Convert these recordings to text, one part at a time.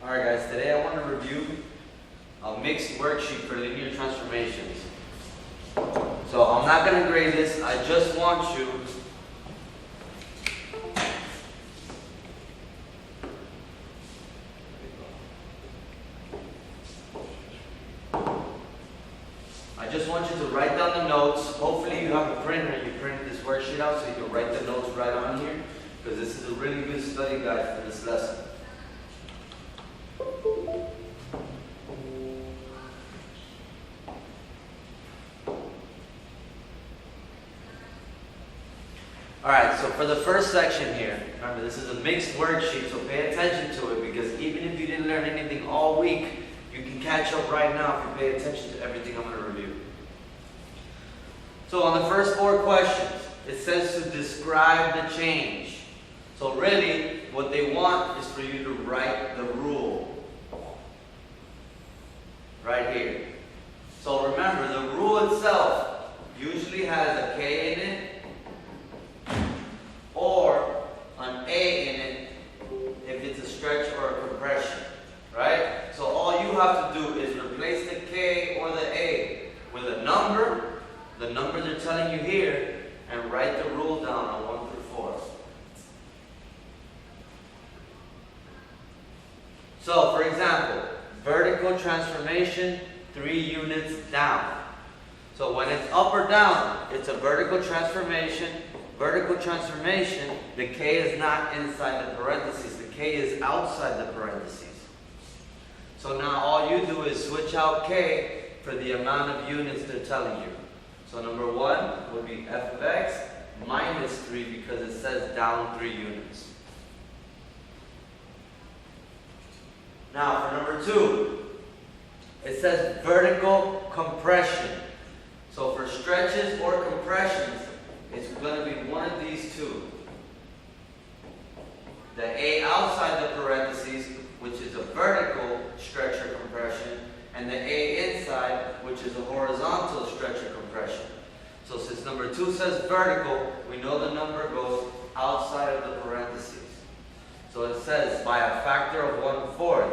Alright guys, today I want to review a mixed worksheet for linear transformations. So I'm not going to grade this, I just want you to write down the notes. Hopefully you have a printer, you printed this worksheet out so you can write the notes right on here, because this is a really good study guide for this lesson. Alright, so for the first section here, remember this is a mixed worksheet, so pay attention to it, because even if you didn't learn anything all week, you can catch up right now if you pay attention to everything I'm going to review. So on the first 4 questions, it says to describe the change. So really, what they want is for you to write the rule. Right here. So remember, the rule itself usually has a K in it, or an A in it, if it's a stretch or a compression. Right? So all you have to do is replace the K or the A with a number, the number they're telling you here, and write the rule down on 1 through 4. So, for example, vertical transformation, 3 units down. So when it's up or down, it's a vertical transformation. Vertical transformation, the K is not inside the parentheses. The K is outside the parentheses. So now all you do is switch out K for the amount of units they're telling you. So number 1 would be f of x minus 3 because it says down 3 units. Now for number 2, it says vertical compression. So for stretches or compressions, it's going to be one of these two. The A outside the parentheses, which is a vertical stretch or compression, and the A inside, which is a horizontal stretch or compression. So since number 2 says vertical, we know the number goes outside of the parentheses. So it says by a factor of 1/4.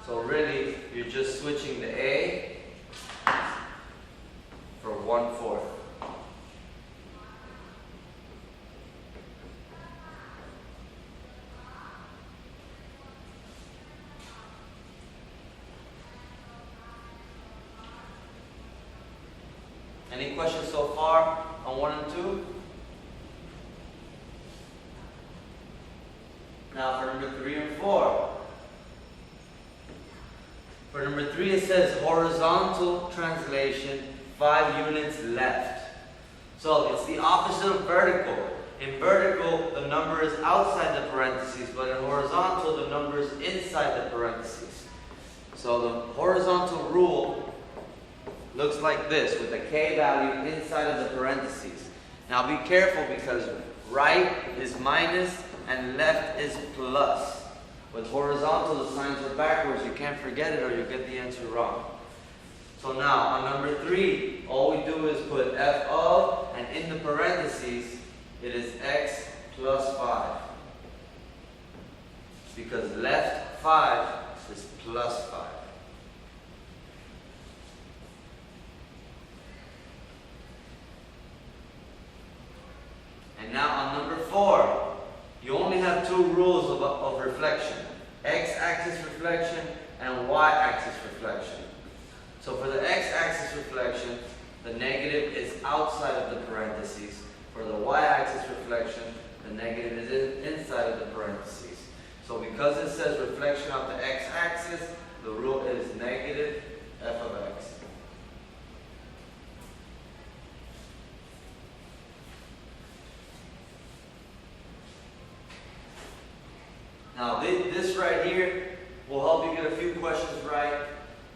So really, you're just switching the A for 1/4. Any questions so far on 1 and 2? Now for number 3 and 4. For number 3 it says horizontal translation, 5 units left. So it's the opposite of vertical. In vertical, the number is outside the parentheses, but in horizontal, the number is inside the parentheses. So the horizontal rule looks like this, with the K value inside of the parentheses. Now be careful because right is minus and left is plus. With horizontal, the signs are backwards. You can't forget it or you'll get the answer wrong. So now, on number 3, all we do is put f of, and in the parentheses, it is x plus 5. Because left 5 is plus 5. And now on number 4, you only have 2 rules of reflection. X-axis reflection and y-axis reflection. So for the x-axis reflection, the negative is outside of the parentheses. For the y-axis reflection, the negative is inside of the parentheses. So because it says reflection of the x-axis, the rule is negative f of x. Now this right here will help you get a few questions right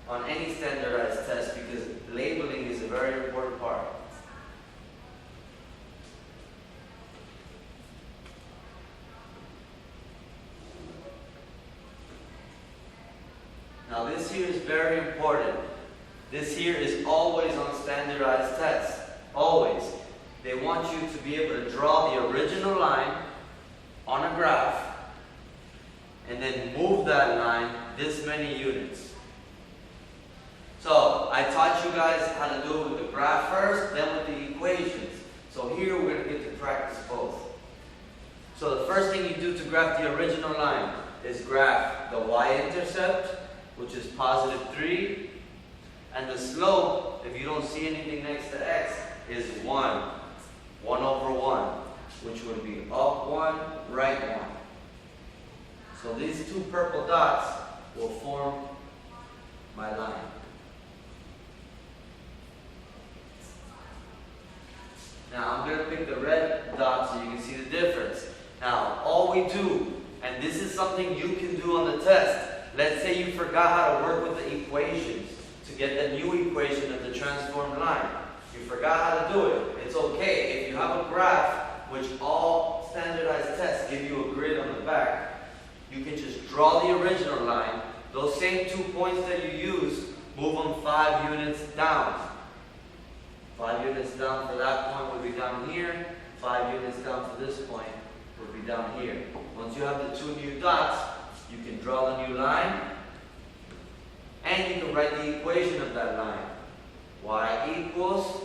on any standardized test, because labeling is a very important part. Now this here is very important. This here is always on standardized tests. Always. They want you to be able to draw the original line on a graph and then move that line this many units. So I taught you guys how to do it with the graph first, then with the equations. So here we're going to get to practice both. So the first thing you do to graph the original line is graph the y-intercept, which is positive 3, and the slope, if you don't see anything next to x, is 1 over 1, which would be up 1, right 1. So these two purple dots will form my line. Now I'm going to pick the red dot so you can see the difference. Now all we do, and this is something you can do on the test, let's say you forgot how to work with the equations to get the new equation of the transformed line. You forgot how to do it. It's okay. If you have a graph, which all standardized tests give you a grid on the back, you can just draw the original line. Those same 2 points that you use, move them 5 units down. 5 units down for that point would be down here. 5 units down for this point would be down here. Once you have the 2 new dots, you can draw the new line, and you can write the equation of that line. Y equals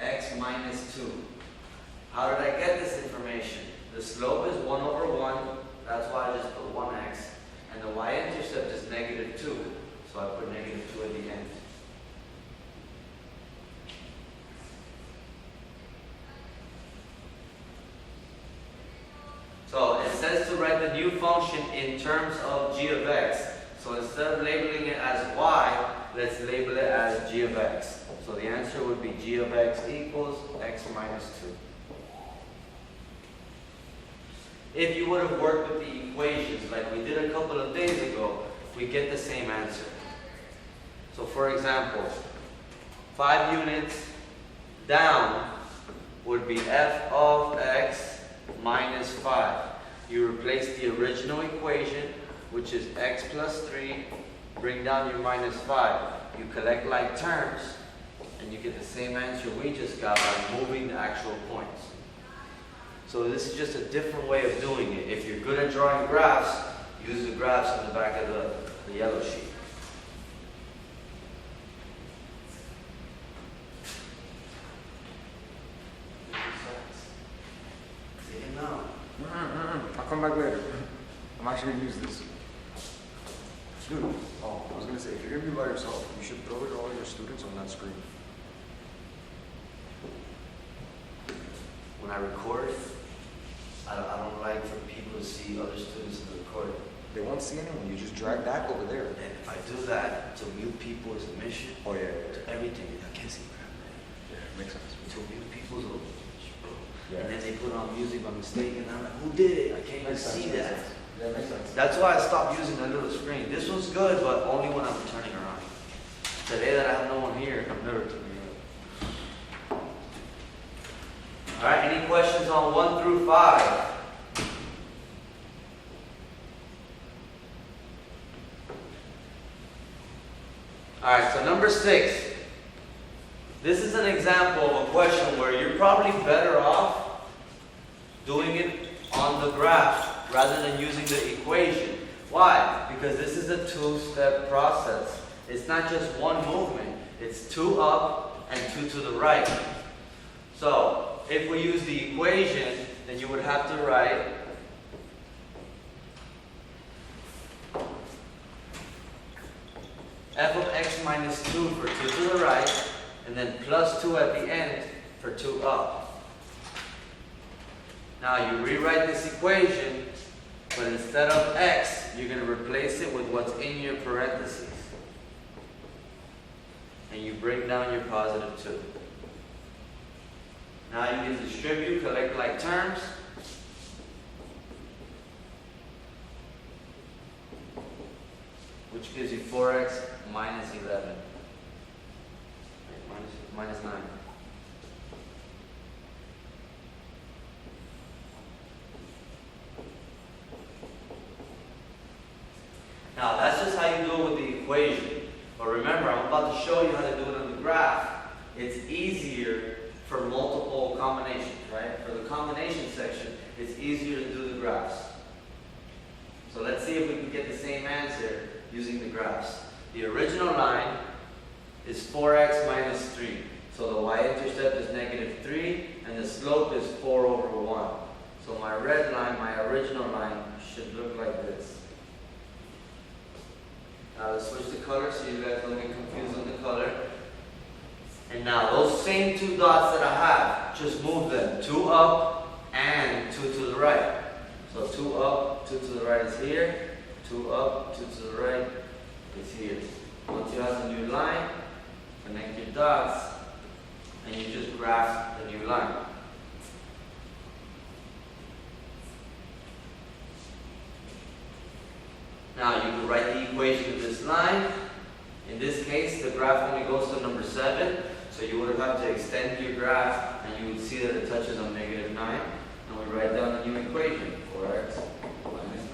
x minus 2. How did I get this information? The slope is 1 over 1. That's why I just put 1x. And the y-intercept is negative 2. So I put negative 2 at the end. So it says to write the new function in terms of g of x. So instead of labeling it as y, let's label it as g of x. So the answer would be g of x equals x minus 2. If you would have worked with the equations like we did a couple of days ago, we get the same answer. So for example, 5 units down would be f of x minus 5. You replace the original equation, which is x plus 3, bring down your minus 5. You collect like terms, and you get the same answer we just got by moving the actual points. So this is just a different way of doing it. If you're good at drawing graphs, use the graphs on the back of the yellow sheet. I'll come back later. I'm actually going to use this. Dude, I was going to say, if you're going to be by yourself, you should throw it to all your students on that screen. When I record, I don't like for people to see other students in the recording. They won't see anyone. You just drag that over there. And if I do that, to mute people is a mission. Oh, yeah. To everything. I can't see crap. Yeah, makes sense. To mute people is a mission. Yeah. And then they put on music by mistake, and I'm like, who did it? I can't even see that. Yeah, makes sense. That's why I stopped using that little screen. This one's good, but only when I'm turning around. Today that I have no one here, I'm never turning around. Alright, any questions on 1 through 5? Alright, so number 6. This is an example of a question where you're probably better off doing it on the graph rather than using the equation. Why? Because this is a 2-step process. It's not just one movement. It's 2 up and 2 to the right. So, if we use the equation, then you would have to write f of x minus 2 for 2 to the right, and then plus 2 at the end for 2 up. Now you rewrite this equation, but instead of x, you're going to replace it with what's in your parentheses. And you bring down your positive 2. Now you can distribute, collect like terms. Which gives you 4x minus 11. Minus 9. Now that's just how you do it with the equation. But remember, I'm about to show you how to do it on the graph. It's easier for multiple combinations, right? For the combination section, it's easier to do the graphs. see if we can get the same answer using the graphs. The original line is 4x minus 3. So the y-intercept is negative 3, and the slope is 4 over 1. So my red line, my original line, should look like this. Now let's switch the color so you guys don't get confused on the color. And now those same two dots that I have, just move them. 2 up and 2 to the right. So 2 up, 2 to the right is here. 2 up, 2 to the right is here. Once you have the new line, connect your dots, and you just graph the new line. Now you can write the equation of this line. In this case, the graph only goes to number 7, so you would have to extend your graph, and you would see that it touches on negative 9. And we write down the new equation, 4x minus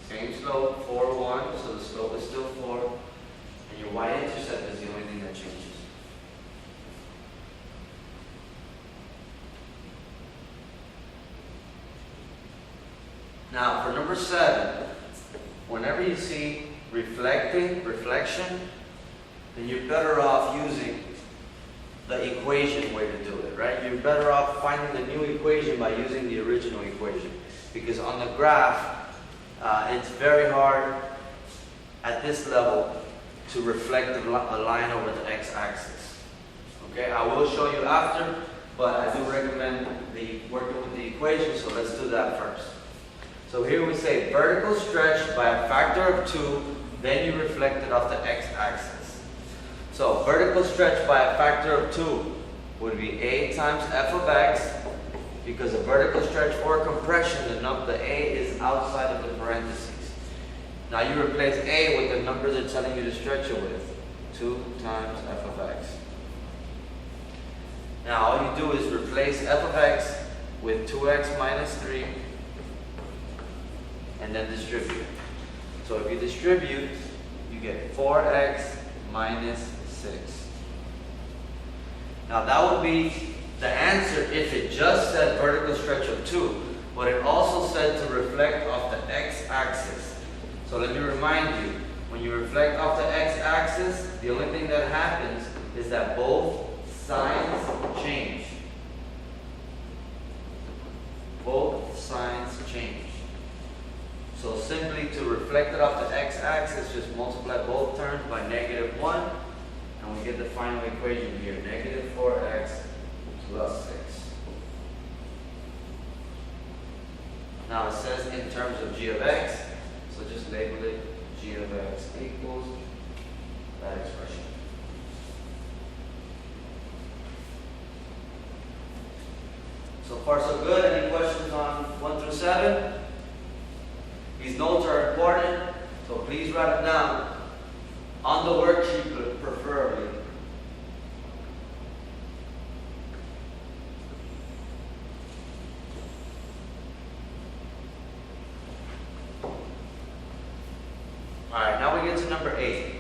9. Same slope, 4, 1, so the slope is still 4, and your y-intercept is the only thing that changes. Now for number 7, whenever you see reflection, then you're better off using the equation way to do it, right? You're better off finding the new equation by using the original equation. Because on the graph, it's very hard at this level to reflect a line over the x-axis. Okay, I will show you after, but I do recommend working with the equation, so let's do that first. So here we say vertical stretch by a factor of 2, then you reflect it off the x-axis. So vertical stretch by a factor of 2 would be a times f of x, because a vertical stretch or compression, the a is outside of the parentheses. Now you replace a with the number they're telling you to stretch it with, 2 times f of x. Now all you do is replace f of x with 2x minus 3, and then distribute. So if you distribute, you get 4x minus 6. Now that would be the answer if it just said vertical stretch of 2, but it also said to reflect off the x-axis. So let me remind you, when you reflect off the x-axis, the only thing that happens is that both signs change. Both signs change. So simply to reflect it off the x-axis, just multiply both terms by negative 1, and we get the final equation here, negative 4x plus 6. Now it says in terms of g of x, so just label it g of x equals that expression. So far so good. Any questions on 1 through 7? These notes are important, so please write them down on the worksheet preferably. Alright, now we get to number 8.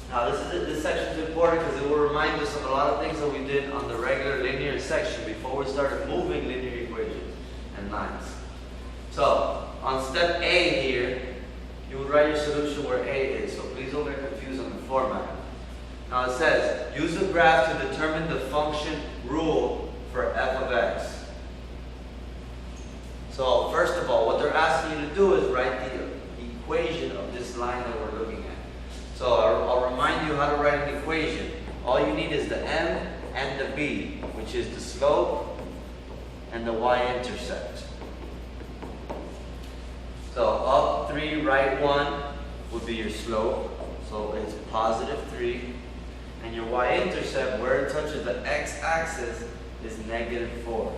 Now this section is important because it will remind us of a lot of things that we did on the regular linear section before we started moving linear equations and lines. So, on step A here, you would write your solution where A is, so please don't get confused on the format. Now it says, use a graph to determine the function rule for f of x. So, first of all, what they're asking you to do is write the equation of this line that we're looking at. So, I'll remind you how to write an equation. All you need is the m and the b, which is the slope and the y-intercept. So up 3, right 1 would be your slope. So it's positive 3. And your y-intercept, where it touches the x-axis, is negative 4.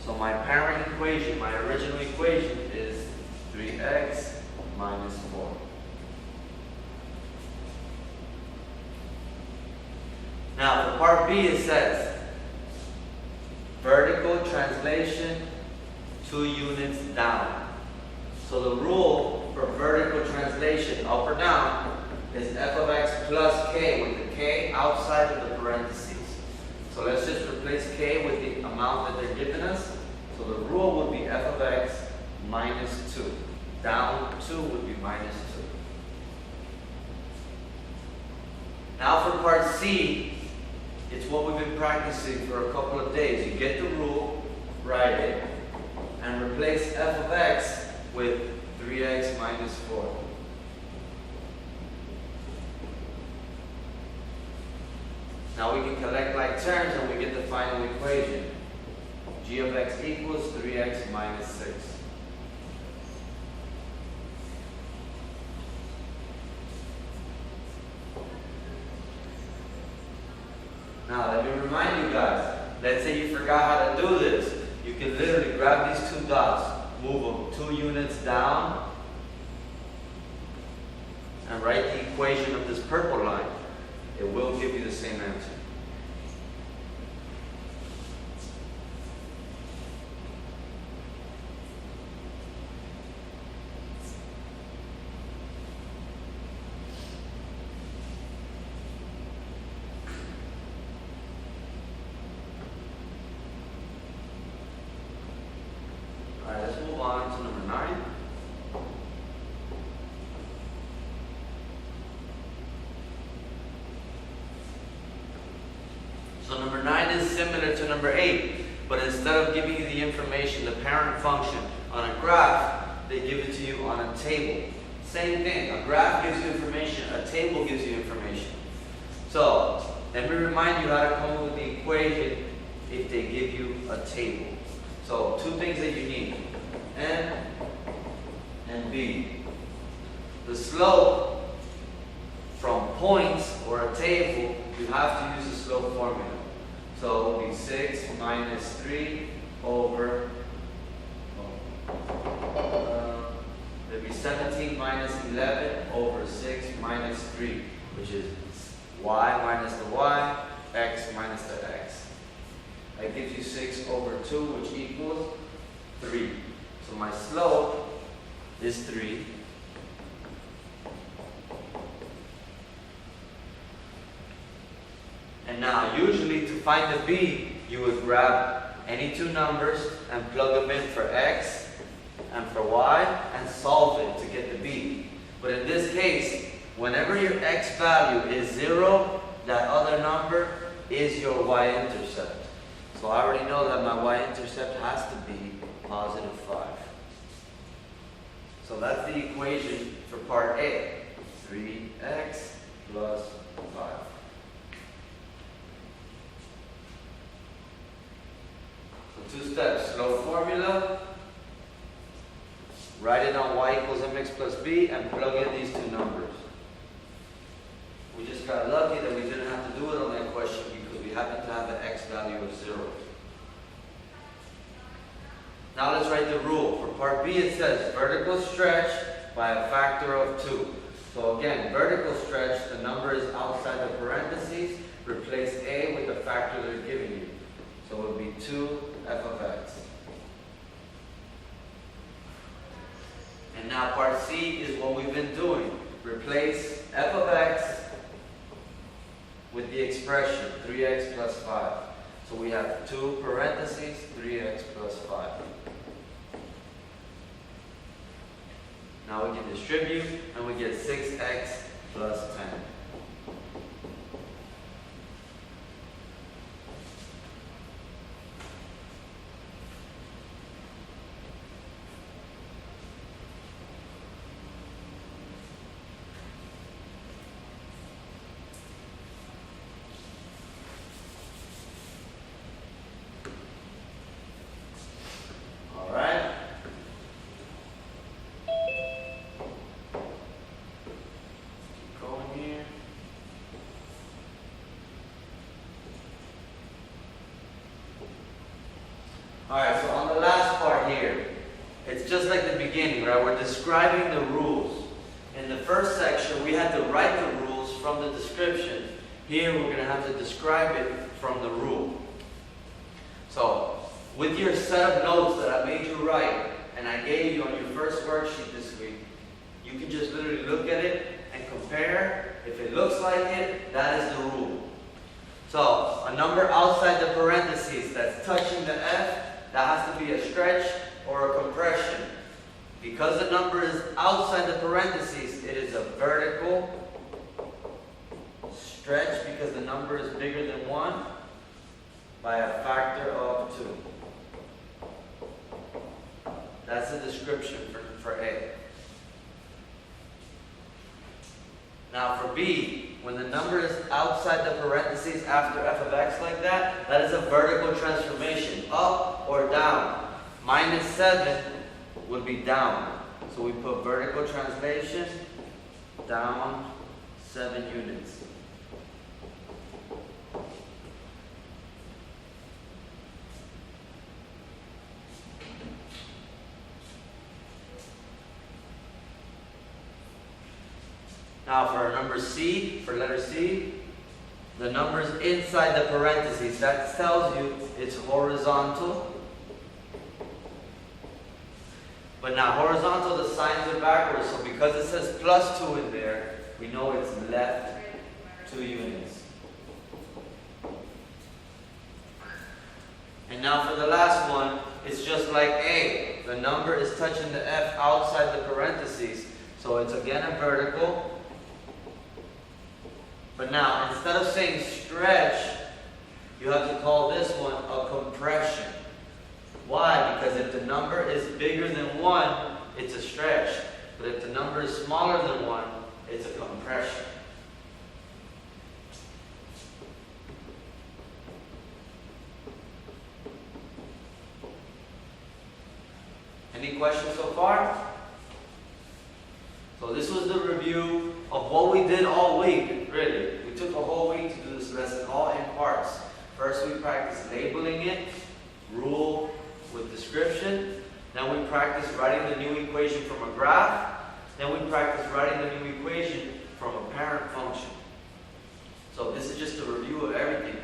So my parent equation, my original equation, is 3x minus 4. Now for part B it says, vertical translation 2 units down. So the rule for vertical translation, up or down, is f of x plus k, with the k outside of the parentheses. So let's just replace k with the amount that they're giving us. So the rule would be f of x minus 2. Down 2 would be minus 2. Now for part C, it's what we've been practicing for a couple of days. You get the rule, write it, and replace f of x with 3x minus 4. Now we can collect like terms and we get the final equation. G of x equals 3x minus 6. Now let me remind you guys, let's say you forgot how to do this. You can literally grab these two dots, move them 2 units down, and write the equation of this purple line. It will give you the same answer. Alright, let's move on to number 9. So number 9 is similar to number 8, but instead of giving you the information, the parent function, on a graph, they give it to you on a table. Same thing, a graph gives you information, a table gives you information. So, let me remind you how to come up with the equation if they give you a table. So, 2 things that you need, M and B. The slope from points or a table, you have to use the slope formula. So it will be 6 minus 3 over, it'll be 17 minus 11 over 6 minus 3, which is y minus the y, x minus the x. That gives you 6 over 2, which equals 3. So my slope is 3. And now, usually to find the b, you would grab any 2 numbers and plug them in for x and for y and solve it to get the b. But in this case, whenever your x value is 0, that other number is your y-intercept. So I already know that my y-intercept has to be positive 5. So that's the equation for part A. 3x plus 5. So 2 steps. Slope formula. Write it on y equals mx plus b and plug in these 2 numbers. We just got lucky that we didn't have to do it on that question because we happen to have an x value of 0. Now let's write the rule. For part B it says vertical stretch by a factor of 2. So again, vertical stretch, the number is outside the parentheses. Replace a with the factor they're giving you. So it would be 2 f of x. And now part C is what we've been doing. Replace f of x with the expression 3x plus 5. So we have 2 parentheses, 3x plus 5. Now we can distribute and we get 6x plus 10. Alright, so on the last part here, it's just like the beginning, right? We're describing the rules. In the first section, we had to write the rules from the description. Here, we're going to have to describe it from the rule. So, with your set of notes that I made you write, and I gave you on your first worksheet this week, you can just literally look at it and compare. If it looks like it, that is the rule. So, a number outside the parentheses that's touching the f, that has to be a stretch or a compression. Because the number is outside the parentheses, it is a vertical stretch because the number is bigger than 1 by a factor of 2. That's the description for A. Now for B, when the number is outside the parentheses after f of x like that, that is a vertical transformation, up or down. -7 would be down. So we put vertical translation, down 7 units. Now for number C, for letter C, the number's inside the parentheses. That tells you it's horizontal. But now horizontal, the signs are backwards. So because it says +2 in there, we know it's left 2 units. And now for the last one, it's just like A. The number is touching the F outside the parentheses. So it's again a vertical. But now, instead of saying stretch, you have to call this one a compression. Why? Because if the number is bigger than 1, it's a stretch. But if the number is smaller than 1, it's a compression. Any questions so far? So this was the review of what we did all week, really. We took a whole week to do this lesson, all in parts. First we practiced labeling it, rule with description. Then we practiced writing the new equation from a graph. Then we practiced writing the new equation from a parent function. So this is just a review of everything.